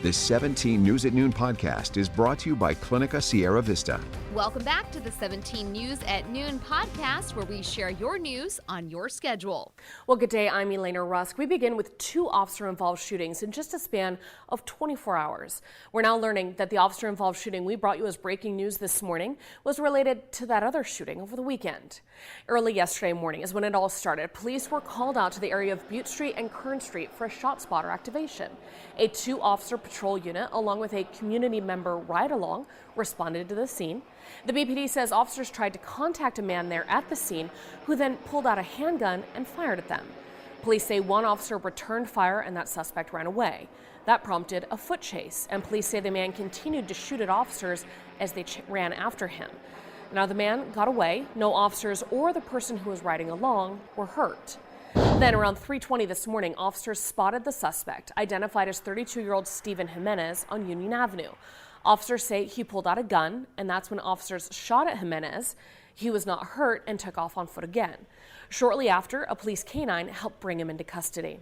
This 17 News at Noon podcast is brought to you by Clinica Sierra Vista. Welcome back to the 17 News at Noon podcast, where we share your news on your schedule. Well, good day. I'm Elena Rusk. We begin with 2 officer-involved shootings in just a span of 24 hours. We're now learning that the officer-involved shooting we brought you as breaking news this morning was related to that other shooting over the weekend. Early yesterday morning is when it all started. Police were called out to the area of Butte Street and Kern Street for a shot spotter activation. A 2-officer patrol unit, along with a community member ride-along, responded to the scene. The BPD says officers tried to contact a man there at the scene, who then pulled out a handgun and fired at them. Police say one officer returned fire and that suspect ran away. That prompted a foot chase, and police say the man continued to shoot at officers as they ran after him. Now the man got away. No officers or the person who was riding along were hurt. Then around 3:20 this morning, officers spotted the suspect, identified as 32-year-old Steven Jimenez on Union Avenue. Officers say he pulled out a gun, and that's when officers shot at Jimenez. He was not hurt and took off on foot again. Shortly after, a police canine helped bring him into custody.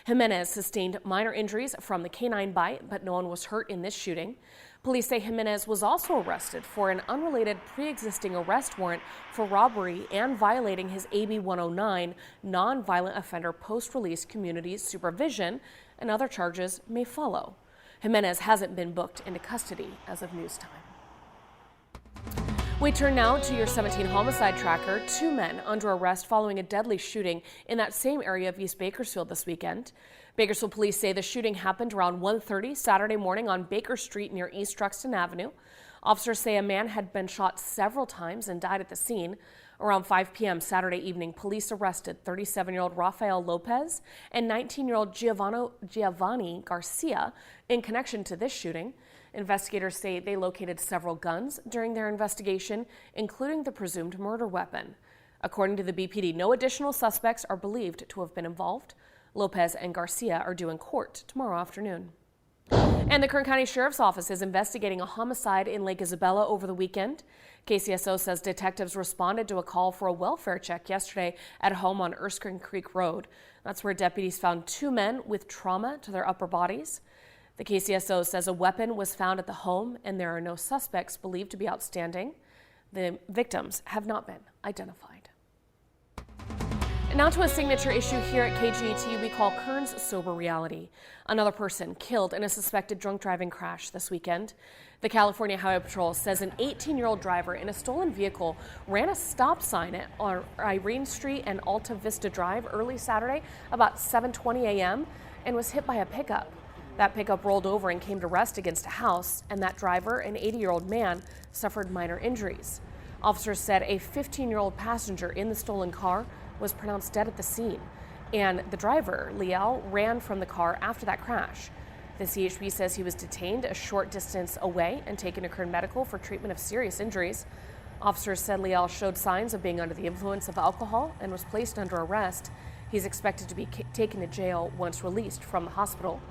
Jimenez sustained minor injuries from the canine bite, but no one was hurt in this shooting. Police say Jimenez was also arrested for an unrelated pre-existing arrest warrant for robbery and violating his AB 109 nonviolent offender post-release community supervision, and other charges may follow. Jimenez hasn't been booked into custody as of news time. We turn now to your 17 homicide tracker. 2 men under arrest following a deadly shooting in that same area of East Bakersfield this weekend. Bakersfield police say the shooting happened around 1:30 Saturday morning on Baker Street near East Truxton Avenue. Officers say a man had been shot several times and died at the scene. Around 5 p.m. Saturday evening, police arrested 37-year-old Rafael Lopez and 19-year-old Giovanni Garcia in connection to this shooting. Investigators say they located several guns during their investigation, including the presumed murder weapon. According to the BPD, no additional suspects are believed to have been involved. Lopez and Garcia are due in court tomorrow afternoon. And the Kern County Sheriff's Office is investigating a homicide in Lake Isabella over the weekend. KCSO says detectives responded to a call for a welfare check yesterday at a home on Erskine Creek Road. That's where deputies found 2 men with trauma to their upper bodies. The KCSO says a weapon was found at the home and there are no suspects believed to be outstanding. The victims have not been identified. And now to a signature issue here at KGET we call Kern's Sober Reality. Another person killed in a suspected drunk driving crash this weekend. The California Highway Patrol says an 18-year-old driver in a stolen vehicle ran a stop sign at Irene Street and Alta Vista Drive early Saturday about 7:20 a.m. and was hit by a pickup. That pickup rolled over and came to rest against a house, and that driver, an 80-year-old man, suffered minor injuries. Officers said a 15-year-old passenger in the stolen car was pronounced dead at the scene, and the driver, Liel, ran from the car after that crash. The CHP says he was detained a short distance away and taken to Kern Medical for treatment of serious injuries. Officers said Liel showed signs of being under the influence of alcohol and was placed under arrest. He's expected to be taken to jail once released from the hospital.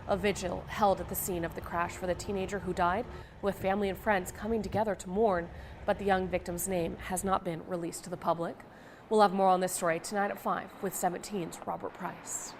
A vigil held at the scene of the crash for the teenager who died, with family and friends coming together to mourn, but the young victim's name has not been released to the public. We'll have more on this story tonight at 5 with 17's Robert Price.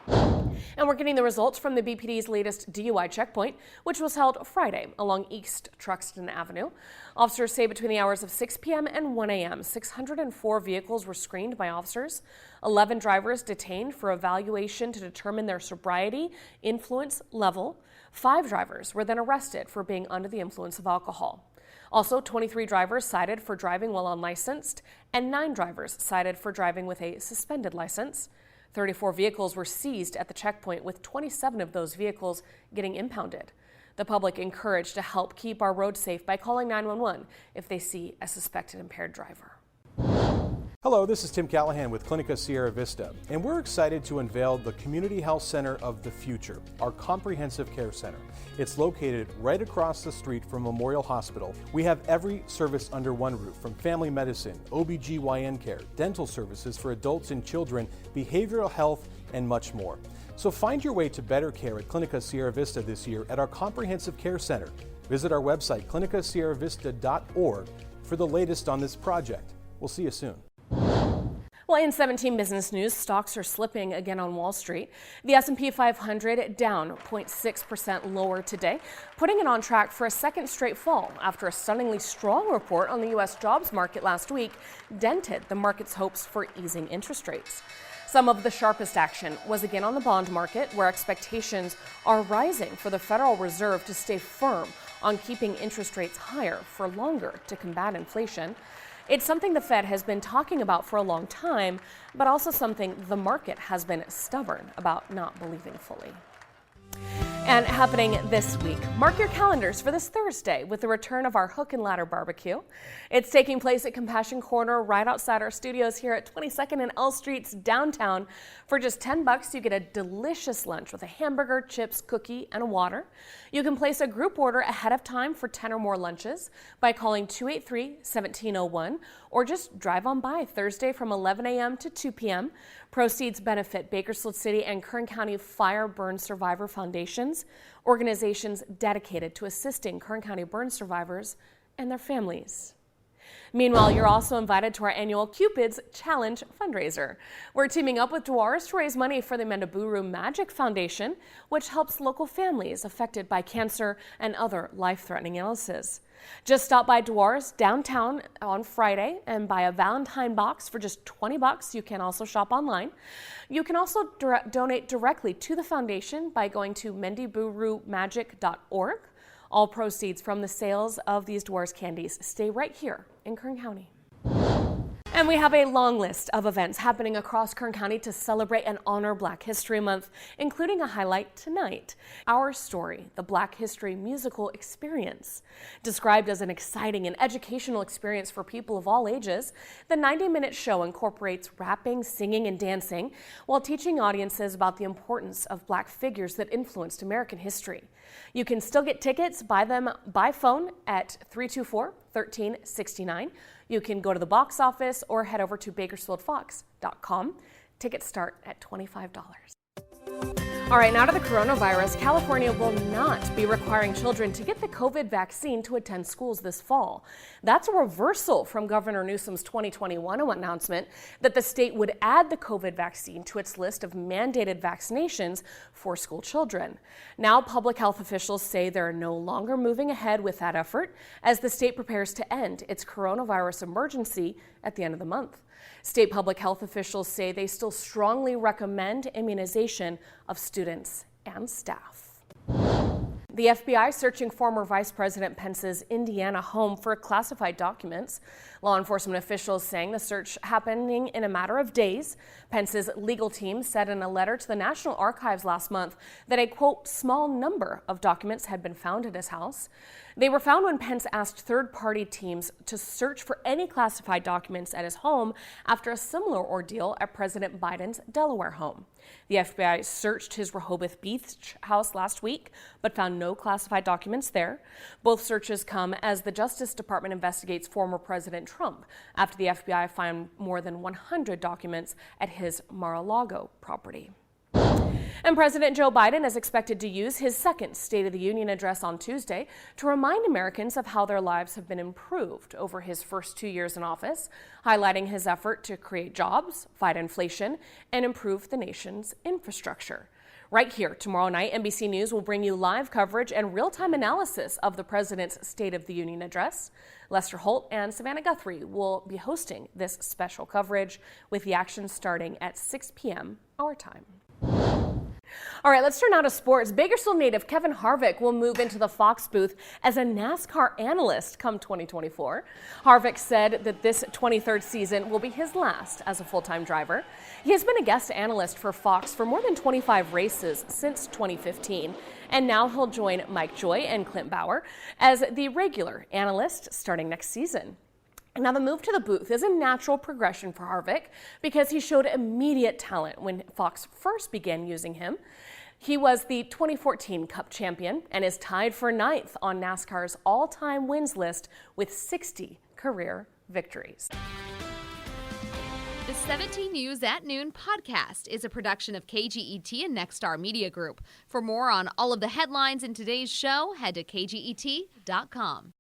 And we're getting the results from the BPD's latest DUI checkpoint, which was held Friday along East Truxton Avenue. Officers say between the hours of 6 p.m. and 1 a.m., 604 vehicles were screened by officers, 11 drivers detained for evaluation to determine their sobriety influence level. 5 drivers were then arrested for being under the influence of alcohol. Also, 23 drivers cited for driving while unlicensed, and 9 drivers cited for driving with a suspended license. 34 vehicles were seized at the checkpoint, with 27 of those vehicles getting impounded. The public encouraged to help keep our roads safe by calling 911 if they see a suspected impaired driver. Hello, this is Tim Callahan with Clinica Sierra Vista, and we're excited to unveil the Community Health Center of the Future, our comprehensive care center. It's located right across the street from Memorial Hospital. We have every service under one roof, from family medicine, OBGYN care, dental services for adults and children, behavioral health, and much more. So find your way to better care at Clinica Sierra Vista this year at our comprehensive care center. Visit our website, clinicasierravista.org, for the latest on this project. We'll see you soon. Well, in 17 business news, stocks are slipping again on Wall Street. The S&P 500 down 0.6% lower today, putting it on track for a second straight fall after a stunningly strong report on the U.S. jobs market last week dented the market's hopes for easing interest rates. Some of the sharpest action was again on the bond market, where expectations are rising for the Federal Reserve to stay firm on keeping interest rates higher for longer to combat inflation. It's something the Fed has been talking about for a long time, but also something the market has been stubborn about not believing fully. And happening this week, mark your calendars for this Thursday with the return of our Hook and Ladder Barbecue. It's taking place at Compassion Corner right outside our studios here at 22nd and L Streets downtown. For just $10, you get a delicious lunch with a hamburger, chips, cookie, and a water. You can place a group order ahead of time for 10 or more lunches by calling 283-1701 or just drive on by Thursday from 11 a.m. to 2 p.m. Proceeds benefit Bakersfield City and Kern County Fire Burn Survivor Foundations, organizations dedicated to assisting Kern County burn survivors and their families. Meanwhile, you're also invited to our annual Cupid's Challenge fundraiser. We're teaming up with Dewars to raise money for the Mendaburu Magic Foundation, which helps local families affected by cancer and other life-threatening illnesses. Just stop by Dewars downtown on Friday and buy a Valentine box for just $20. You can also shop online. You can also donate directly to the foundation by going to mendiburumagic.org. All proceeds from the sales of these Dewars candies stay right here in Kern County. And we have a long list of events happening across Kern County to celebrate and honor Black History Month, including a highlight tonight. Our Story, the Black History musical experience. Described as an exciting and educational experience for people of all ages, the 90-minute show incorporates rapping, singing, and dancing while teaching audiences about the importance of Black figures that influenced American history. You can still get tickets, buy them by phone at 324-1369. You can go to the box office or head over to bakersfieldfox.com. Tickets start at $25. All right, now to the coronavirus. California will not be requiring children to get the COVID vaccine to attend schools this fall. That's a reversal from Governor Newsom's 2021 announcement that the state would add the COVID vaccine to its list of mandated vaccinations for school children. Now, public health officials say they're no longer moving ahead with that effort as the state prepares to end its coronavirus emergency at the end of the month. State public health officials say they still strongly recommend immunization of students and staff. The FBI searching former Vice President Pence's Indiana home for classified documents. Law enforcement officials saying the search happening in a matter of days. Pence's legal team said in a letter to the National Archives last month that a, quote, small number of documents had been found at his house. They were found when Pence asked third-party teams to search for any classified documents at his home after a similar ordeal at President Biden's Delaware home. The FBI searched his Rehoboth Beach house last week, but found no classified documents there. Both searches come as the Justice Department investigates former President Trump after the FBI found more than 100 documents at his Mar-a-Lago property. And President Joe Biden is expected to use his second State of the Union address on Tuesday to remind Americans of how their lives have been improved over his first 2 years in office, highlighting his effort to create jobs, fight inflation, and improve the nation's infrastructure. Right here tomorrow night, NBC News will bring you live coverage and real-time analysis of the president's State of the Union address. Lester Holt and Savannah Guthrie will be hosting this special coverage with the action starting at 6 p.m. our time. All right, let's turn now to sports. Bakersfield native Kevin Harvick will move into the Fox booth as a NASCAR analyst come 2024. Harvick said that this 23rd season will be his last as a full-time driver. He has been a guest analyst for Fox for more than 25 races since 2015, and now he'll join Mike Joy and Clint Bauer as the regular analyst starting next season. Now, the move to the booth is a natural progression for Harvick because he showed immediate talent when Fox first began using him. He was the 2014 Cup champion and is tied for 9th on NASCAR's all-time wins list with 60 career victories. The 17 News at Noon podcast is a production of KGET and Nexstar Media Group. For more on all of the headlines in today's show, head to kget.com.